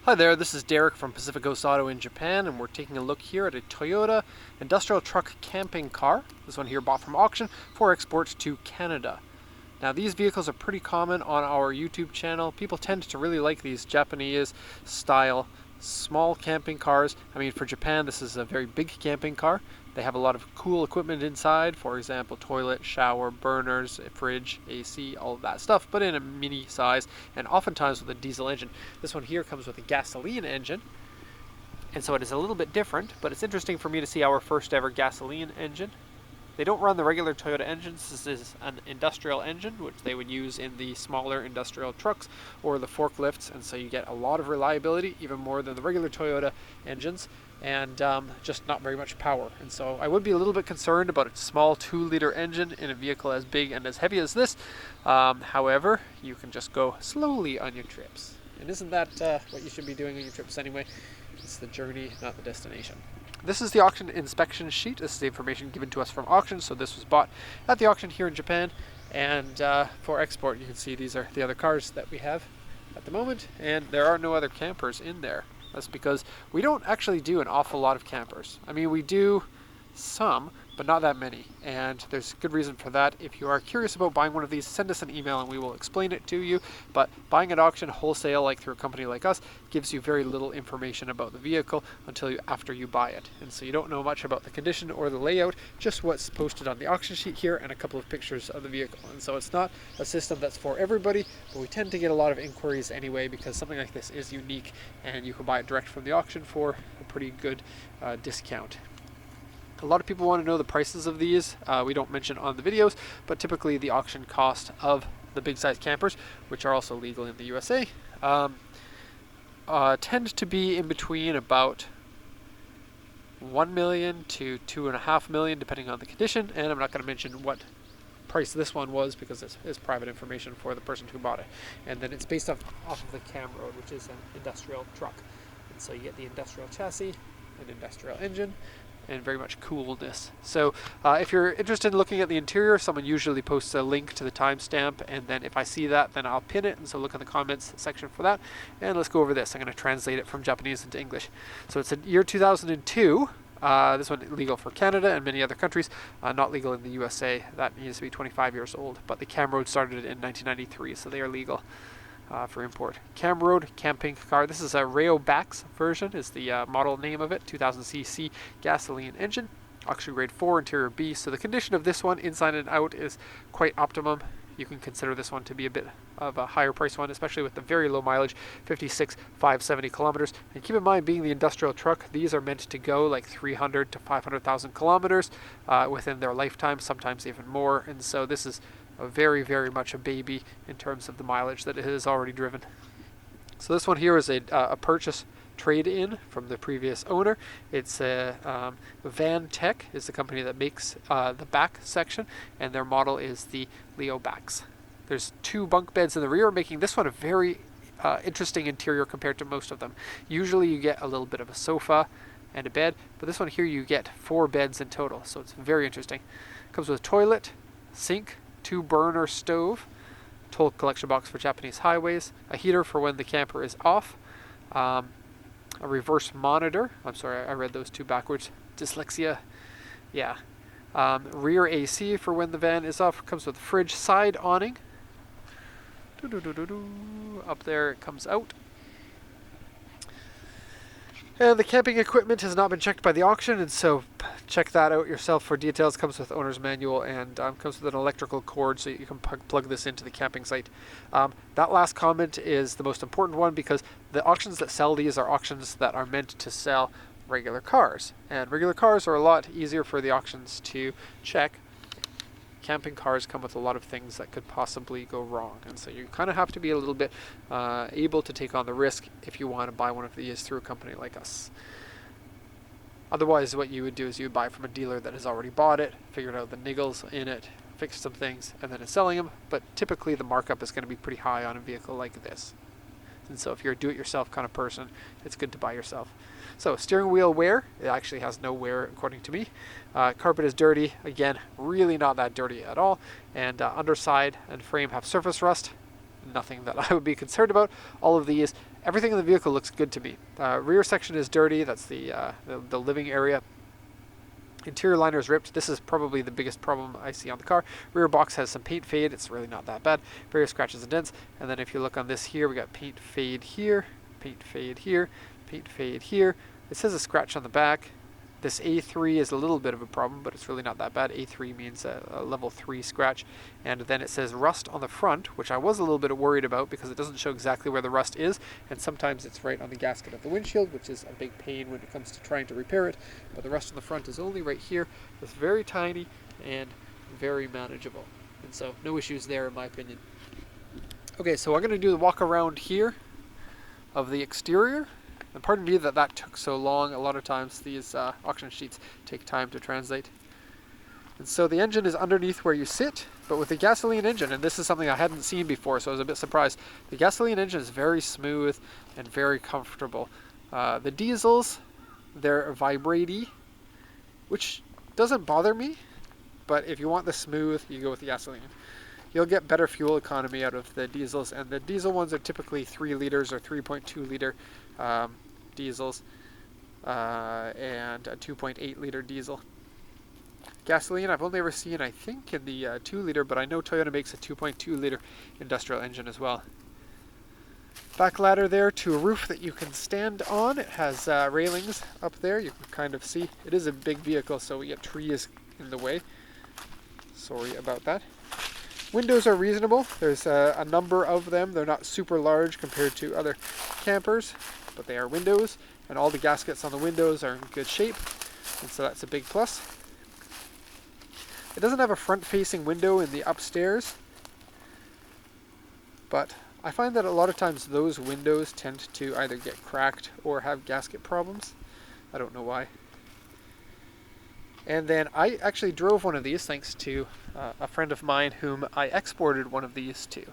Hi there, this is Derek from Pacific Coast Auto in Japan, and we're taking a look here at a Toyota industrial truck camping car. This one here bought from auction for export to Canada. Now these vehicles are pretty common on our YouTube channel. People tend to really like these Japanese style small camping cars. I mean, for Japan, this is a very big camping car. They have a lot of cool equipment inside, for example, toilet, shower, burners, fridge, AC, all of that stuff, but in a mini size and oftentimes with a diesel engine. This one here comes with a gasoline engine, and so it is a little bit different, but it's interesting for me to see our first ever gasoline engine. They don't run the regular Toyota engines. This is an industrial engine, which they would use in the smaller industrial trucks or the forklifts, and so you get a lot of reliability, even more than the regular Toyota engines, and just not very much power. And so I would be a little bit concerned about a small 2-liter engine in a vehicle as big and as heavy as this. However, you can just go slowly on your trips. And isn't that what you should be doing on your trips anyway? It's the journey, not the destination. This is the auction inspection sheet. This is the information given to us from auction. So this was bought at the auction here in Japan. And for export, you can see these are the other cars that we have at the moment. And there are no other campers in there. That's because we don't actually do an awful lot of campers. I mean, we do some, but not that many. And there's good reason for that. If you are curious about buying one of these, send us an email and we will explain it to you. But buying at auction wholesale, like through a company like us, gives you very little information about the vehicle until after you buy it. And so you don't know much about the condition or the layout, just what's posted on the auction sheet here and a couple of pictures of the vehicle. And so it's not a system that's for everybody, but we tend to get a lot of inquiries anyway because something like this is unique and you can buy it direct from the auction for a pretty good discount. A lot of people want to know the prices of these. We don't mention on the videos, but typically the auction cost of the big size campers, which are also legal in the USA, tend to be in between about 1 million to 2.5 million, depending on the condition. And I'm not going to mention what price this one was because it's private information for the person who bought it. And then it's based off of the Camroad, which is an industrial truck. And so you get the industrial chassis, an industrial engine, and very much coolness. So if you're interested in looking at the interior, someone usually posts a link to the timestamp, and then if I see that, then I'll pin it, and so look in the comments section for that. And let's go over this. I'm going to translate it from Japanese into English. So it's a year 2002. This one legal for Canada and many other countries, not legal in the USA. That needs to be 25 years old, but the Camroad started in 1993, so they are legal for import. Camroad camping car. This is a Rayobax version, is the model name of it. 2000cc gasoline engine, auction grade 4, interior B. So the condition of this one, inside and out, is quite optimum. You can consider this one to be a bit of a higher price one, especially with the very low mileage, 56,570 kilometers. And keep in mind, being the industrial truck, these are meant to go like 300 to 500,000 kilometers within their lifetime, sometimes even more. And so this is very, very much a baby in terms of the mileage that it has already driven. So this one here is a purchase trade-in from the previous owner. It's Van Tech is the company that makes the back section, and their model is the Leobax. There's 2 bunk beds in the rear, making this one a very interesting interior compared to most of them. Usually you get a little bit of a sofa and a bed, but this one here you get 4 beds in total, so it's very interesting. Comes with a toilet, sink, 2-burner stove, toll collection box for Japanese highways, a heater for when the camper is off, a reverse monitor. I'm sorry, I read those 2 backwards. Dyslexia. Yeah. Rear AC for when the van is off. Comes with fridge side awning. Up there it comes out. And the camping equipment has not been checked by the auction, and so check that out yourself for details. Comes with owner's manual and comes with an electrical cord so you can plug this into the camping site. That last comment is the most important one because the auctions that sell these are auctions that are meant to sell regular cars. And regular cars are a lot easier for the auctions to check. Camping cars come with a lot of things that could possibly go wrong, and so you kind of have to be a little bit able to take on the risk if you want to buy one of these through a company like us. Otherwise, what you would do is you would buy from a dealer that has already bought it, figured out the niggles in it, fixed some things, and then is selling them, but typically the markup is going to be pretty high on a vehicle like this. And so if you're a do-it-yourself kind of person, it's good to buy yourself. So steering wheel wear, it actually has no wear according to me. Carpet is dirty, again, really not that dirty at all. And underside and frame have surface rust, nothing that I would be concerned about. All of these everything in the vehicle looks good to me. Rear section is dirty. That's the living area. Interior liner is ripped. This is probably the biggest problem I see on the car. Rear box has some paint fade. It's really not that bad. Various scratches and dents. And then if you look on this here, we got paint fade here, paint fade here, paint fade here. It says a scratch on the back. This A3 is a little bit of a problem, but it's really not that bad. A3 means a level 3 scratch. And then it says rust on the front, which I was a little bit worried about because it doesn't show exactly where the rust is. And sometimes it's right on the gasket of the windshield, which is a big pain when it comes to trying to repair it. But the rust on the front is only right here. It's very tiny and very manageable. And so no issues there in my opinion. Okay, so I'm going to do the walk around here of the exterior. And pardon me that took so long. A lot of times these auction sheets take time to translate. And so the engine is underneath where you sit, but with the gasoline engine, and this is something I hadn't seen before, so I was a bit surprised. The gasoline engine is very smooth and very comfortable. The diesels, they're vibraty, which doesn't bother me, but if you want the smooth, you go with the gasoline. You'll get better fuel economy out of the diesels, and the diesel ones are typically 3 liters or 3.2 liter diesels and a 2.8 liter diesel. Gasoline I've only ever seen, I think, in the 2 liter, but I know Toyota makes a 2.2 liter industrial engine as well. Back ladder there to a roof that you can stand on. It has railings up there. You can kind of see. It is a big vehicle, so we get trees in the way. Sorry about that. Windows are reasonable. There's a number of them. They're not super large compared to other campers, but they are windows, and all the gaskets on the windows are in good shape, and so that's a big plus. It doesn't have a front-facing window in the upstairs, but I find that a lot of times those windows tend to either get cracked or have gasket problems. I don't know why. And then I actually drove one of these thanks to a friend of mine whom I exported one of these to.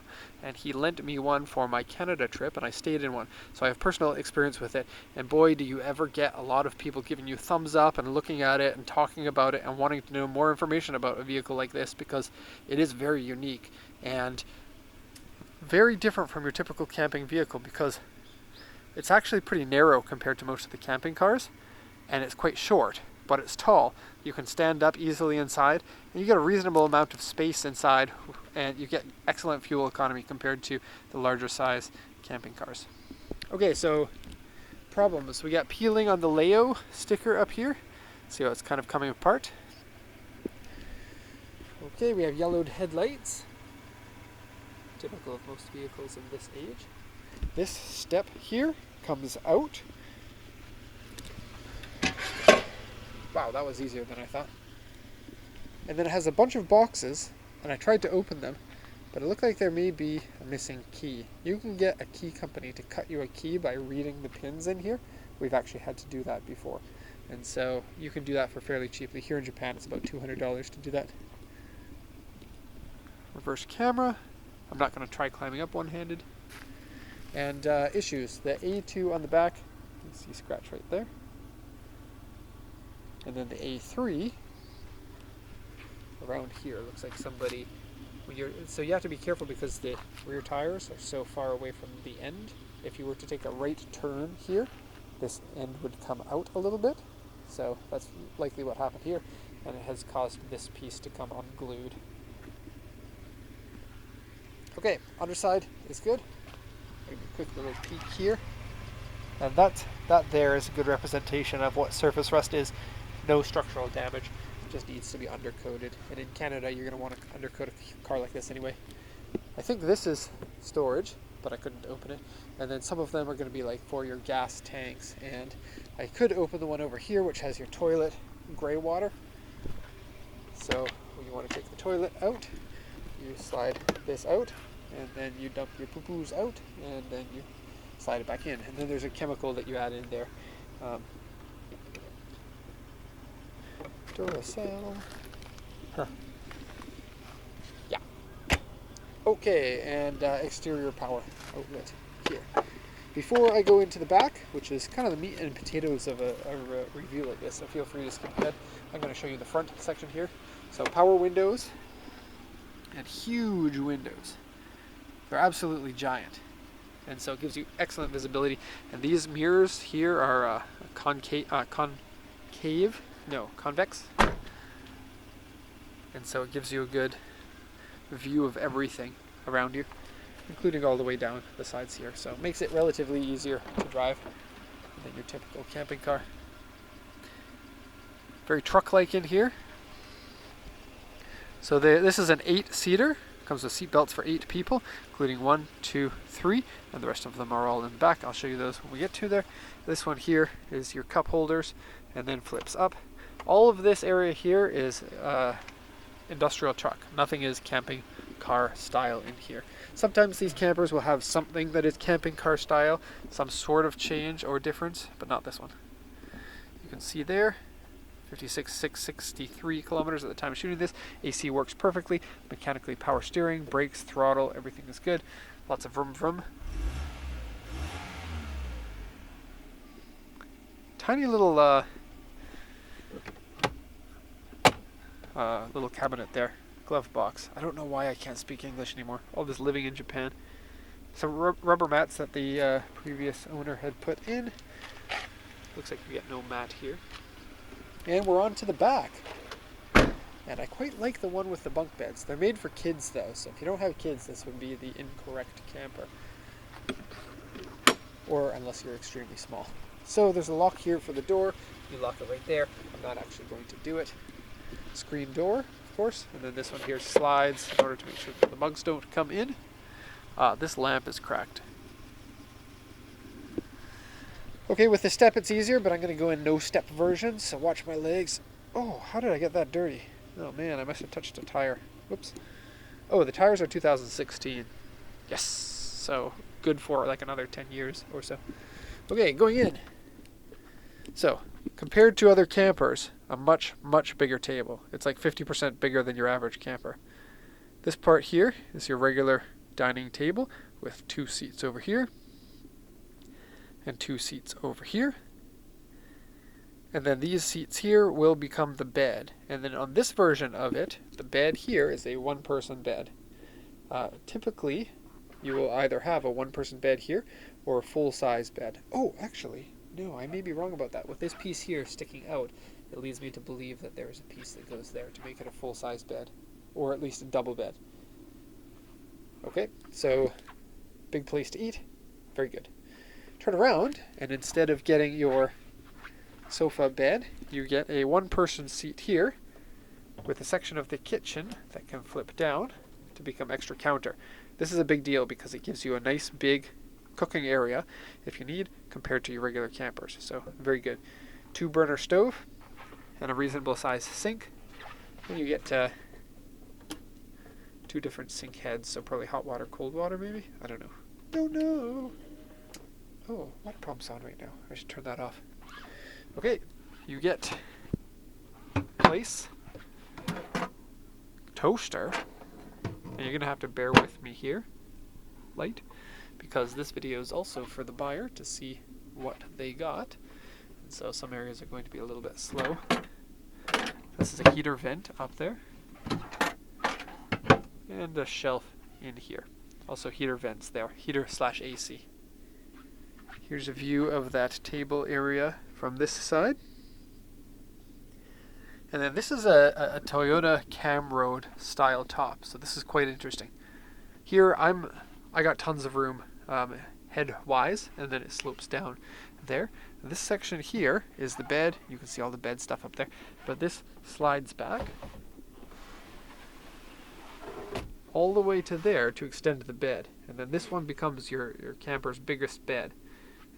And he lent me one for my Canada trip, and I stayed in one. So I have personal experience with it. And boy, do you ever get a lot of people giving you thumbs up and looking at it and talking about it and wanting to know more information about a vehicle like this, because it is very unique and very different from your typical camping vehicle, because it's actually pretty narrow compared to most of the camping cars, and it's quite short, but it's tall. You can stand up easily inside, and you get a reasonable amount of space inside, and you get excellent fuel economy compared to the larger size camping cars. Okay, so problems. We got peeling on the Leo sticker up here. See how it's kind of coming apart. Okay, we have yellowed headlights. Typical of most vehicles of this age. This step here comes out. Wow, that was easier than I thought. And then it has a bunch of boxes, and I tried to open them, but it looked like there may be a missing key. You can get a key company to cut you a key by reading the pins in here. We've actually had to do that before. And so you can do that for fairly cheaply. Here in Japan, it's about $200 to do that. Reverse camera. I'm not going to try climbing up one-handed. And issues. The A2 on the back, you can see scratch right there. And then the A3 around here looks like somebody. So you have to be careful because the rear tires are so far away from the end. If you were to take a right turn here, this end would come out a little bit. So that's likely what happened here, and it has caused this piece to come unglued. Okay, underside is good. Give a quick little peek here. And that there is a good representation of what surface rust is. No structural damage, it just needs to be undercoated. And in Canada, you're going to want to undercoat a car like this anyway. I think this is storage, but I couldn't open it. And then some of them are going to be like for your gas tanks. And I could open the one over here, which has your toilet gray water. So when you want to take the toilet out, you slide this out, and then you dump your poo-poos out, and then you slide it back in. And then there's a chemical that you add in there. Duracell. Huh. Yeah. Okay, and exterior power outlet here. Before I go into the back, which is kind of the meat and potatoes of a review like this, so feel free to skip ahead. I'm going to show you the front section here. So power windows, and huge windows. They're absolutely giant. and so it gives you excellent visibility. And these mirrors here are convex, and so it gives you a good view of everything around you, including all the way down the sides here. So it makes it relatively easier to drive than your typical camping car. Very truck-like in here. So this is an 8-seater. Comes with seat belts for 8 people, including 1, 2, 3, and the rest of them are all in the back. I'll show you those when we get to there. This one here is your cup holders, and then flips up. All of this area here is industrial truck. Nothing is camping car style in here. Sometimes these campers will have something that is camping car style, some sort of change or difference, but not this one. You can see there, 56,663 kilometers at the time of shooting this. AC works perfectly, mechanically power steering, brakes, throttle, everything is good. Lots of vroom vroom. Tiny little little cabinet there, glove box. I don't know why I can't speak English anymore. All this living in Japan. Some rubber mats that the previous owner had put in. Looks like we get no mat here. And we're on to the back. And I quite like the one with the bunk beds. They're made for kids though, so if you don't have kids, this would be the incorrect camper. Or unless you're extremely small. So there's a lock here for the door. You lock it right there. I'm not actually going to do it. Screen door, of course. And then this one here slides in order to make sure that the bugs don't come in. This lamp is cracked. Okay, with the step it's easier, but I'm going to go in no step version, so watch my legs. Oh, how did I get that dirty? Oh man, I must have touched a tire. Whoops. Oh, the tires are 2016. Yes, so good for like another 10 years or so. Okay, going in. So, compared to other campers, a much, much bigger table. It's like 50% bigger than your average camper. This part here is your regular dining table with 2 seats over here. And 2 seats over here. And then these seats here will become the bed. And then on this version of it, the bed here is a 1-person bed. Typically, you will either have a 1-person bed here or a full-size bed. Oh, actually, no, I may be wrong about that. With this piece here sticking out, it leads me to believe that there is a piece that goes there to make it a full-size bed, or at least a double bed. Okay, so big place to eat. Very good. Turn around, and instead of getting your sofa bed, you get a 1-person seat here with a section of the kitchen that can flip down to become extra counter. This is a big deal because it gives you a nice big cooking area if you need compared to your regular campers. So very good. 2-burner stove and a reasonable size sink. And you get 2 different sink heads, so probably hot water, cold water maybe? I don't know. Don't know. Oh, water pump's on right now. I should turn that off. Okay, you get place, toaster, and you're going to have to bear with me here, light, because this video is also for the buyer to see what they got. And so some areas are going to be a little bit slow. This is a heater vent up there, and a shelf in here. Also heater vents there, heater/AC. Here's a view of that table area from this side. And then this is a Toyota Camroad style top, so this is quite interesting. Here I got tons of room head-wise, and then it slopes down there. This section here is the bed. You can see all the bed stuff up there, but this slides back all the way to there to extend the bed. And then this one becomes your camper's biggest bed.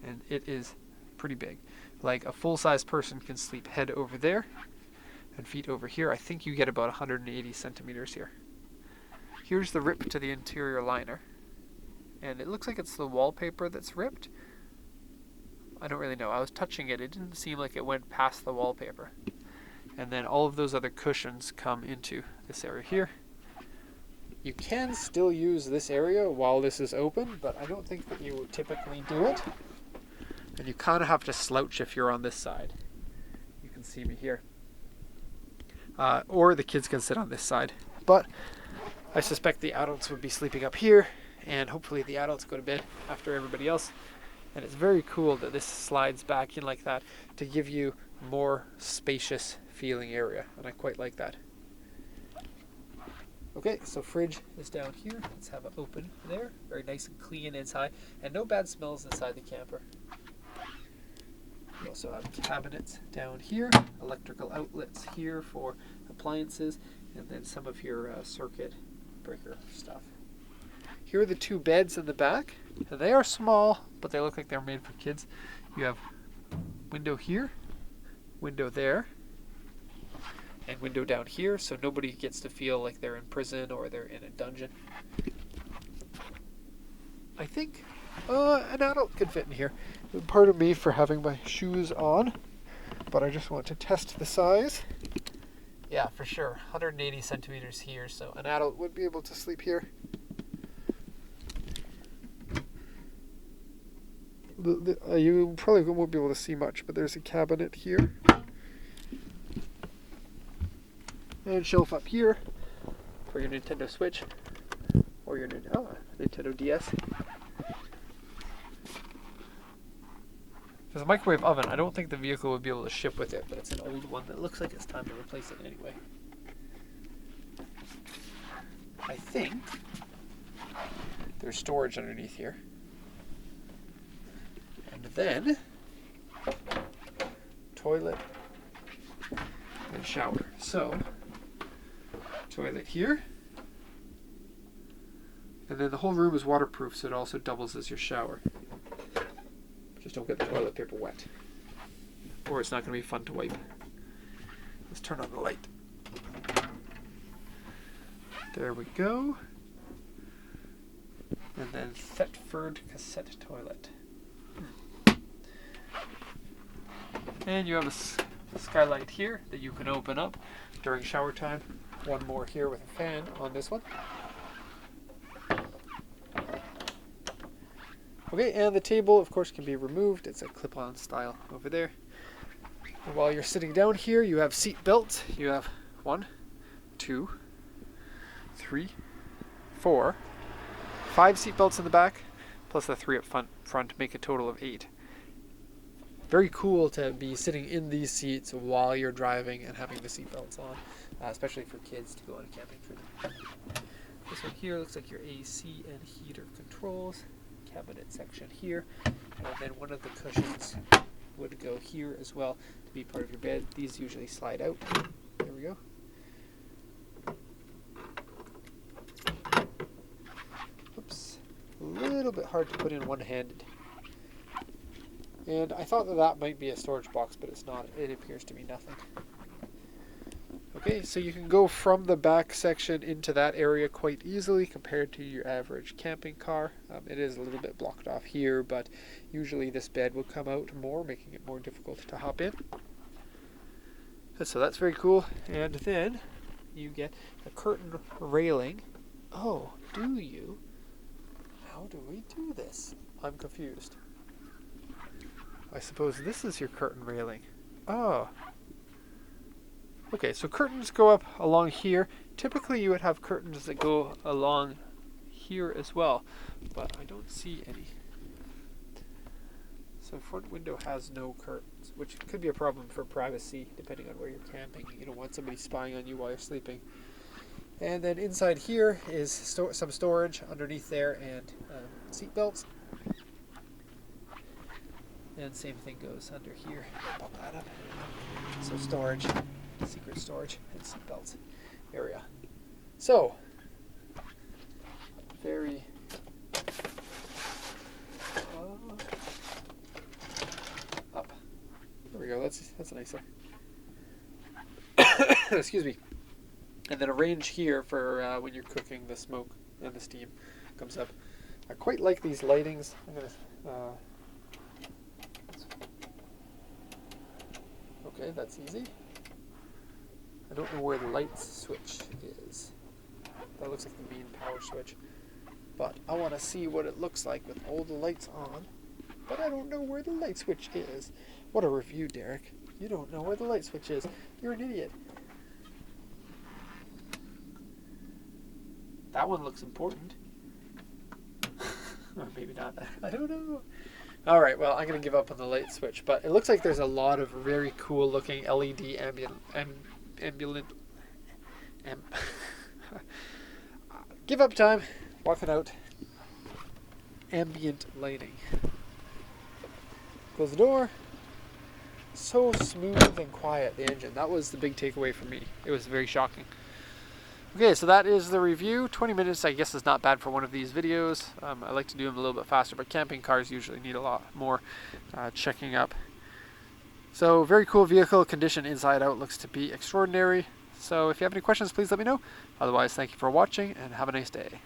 And it is pretty big. Like a full-size person can sleep head over there and feet over here. I think you get about 180 centimeters here. Here's the rip to the interior liner. And it looks like it's the wallpaper that's ripped. I don't really know. I was touching it. It didn't seem like it went past the wallpaper. And then all of those other cushions come into this area here. You can still use this area while this is open, but I don't think that you would typically do it. And you kind of have to slouch if you're on this side. You can see me here. Or the kids can sit on this side. But I suspect the adults would be sleeping up here, and hopefully the adults go to bed after everybody else. And it's very cool that this slides back in like that to give you more spacious feeling area, and I quite like that. Okay, so fridge is down here. Let's have it open there. Very nice and clean inside, and no bad smells inside the camper. We also have cabinets down here, electrical outlets here for appliances, and then some of your circuit breaker stuff. Here are the two beds in the back. They are small, but they look like they're made for kids. You have window here, window there, and window down here, so nobody gets to feel like they're in prison or they're in a dungeon. I think an adult could fit in here. Pardon me for having my shoes on, but I just want to test the size. Yeah, for sure. 180 centimeters here, so an adult would be able to sleep here. You probably won't be able to see much, but there's a cabinet here. And shelf up here for your Nintendo Switch or your Nintendo DS. There's a microwave oven. I don't think the vehicle would be able to ship with it, but it's an old one that looks like it's time to replace it anyway. I think there's storage underneath here. And then toilet and shower. So toilet here, and then the whole room is waterproof, so it also doubles as your shower. Just don't get the toilet paper wet, or it's not going to be fun to wipe. Let's turn on the light. There we go. And then Thetford cassette toilet. And you have a skylight here that you can open up during shower time. One more here with a fan on this one. Okay, and the table, of course, can be removed. It's a clip-on style over there. And while you're sitting down here, you have seat belts. You have 1, 2, 3, 4, 5 seat belts in the back, plus the 3 up front make a total of 8. Very cool to be sitting in these seats while you're driving and having the seat belts on, especially for kids to go on a camping trip. This one here looks like your AC and heater controls. Cabinet section here, and then one of the cushions would go here as well to be part of your bed. These usually slide out. There we go. Oops, a little bit hard to put in one-handed. And I thought that might be a storage box, but it's not. It appears to be nothing. Okay, so you can go from the back section into that area quite easily compared to your average camping car. It is a little bit blocked off here, but usually this bed will come out more, making it more difficult to hop in. So that's very cool. And then you get a curtain railing. Oh, do you? How do we do this? I'm confused. I suppose this is your curtain railing. Oh. Okay, so curtains go up along here. Typically you would have curtains that go along here as well, but I don't see any. So front window has no curtains, which could be a problem for privacy depending on where you're camping. You don't want somebody spying on you while you're sleeping. And then inside here is some storage underneath there and seat belts. And same thing goes under here. Pop that up. So storage. Secret storage and seatbelts area. So, very up. There we go. That's nicer. Excuse me. And then a range here for when you're cooking, the smoke and the steam comes up. I quite like these lightings. I'm gonna. Okay, that's easy. I don't know where the light switch is. That looks like the main power switch. But I want to see what it looks like with all the lights on. But I don't know where the light switch is. What a review, Derek. You don't know where the light switch is. You're an idiot. That one looks important. Or maybe not. I don't know. All right, well, I'm going to give up on the light switch, but it looks like there's a lot of very cool looking LED give up time. Walking out. Ambient lighting. Close the door. So smooth and quiet, the engine. That was the big takeaway for me. It was very shocking. Okay, so that is the review. 20 minutes, I guess, is not bad for one of these videos. I like to do them a little bit faster, but camping cars usually need a lot more checking up. So, very cool vehicle. Condition inside out looks to be extraordinary. So, if you have any questions, please let me know. Otherwise, thank you for watching, and have a nice day.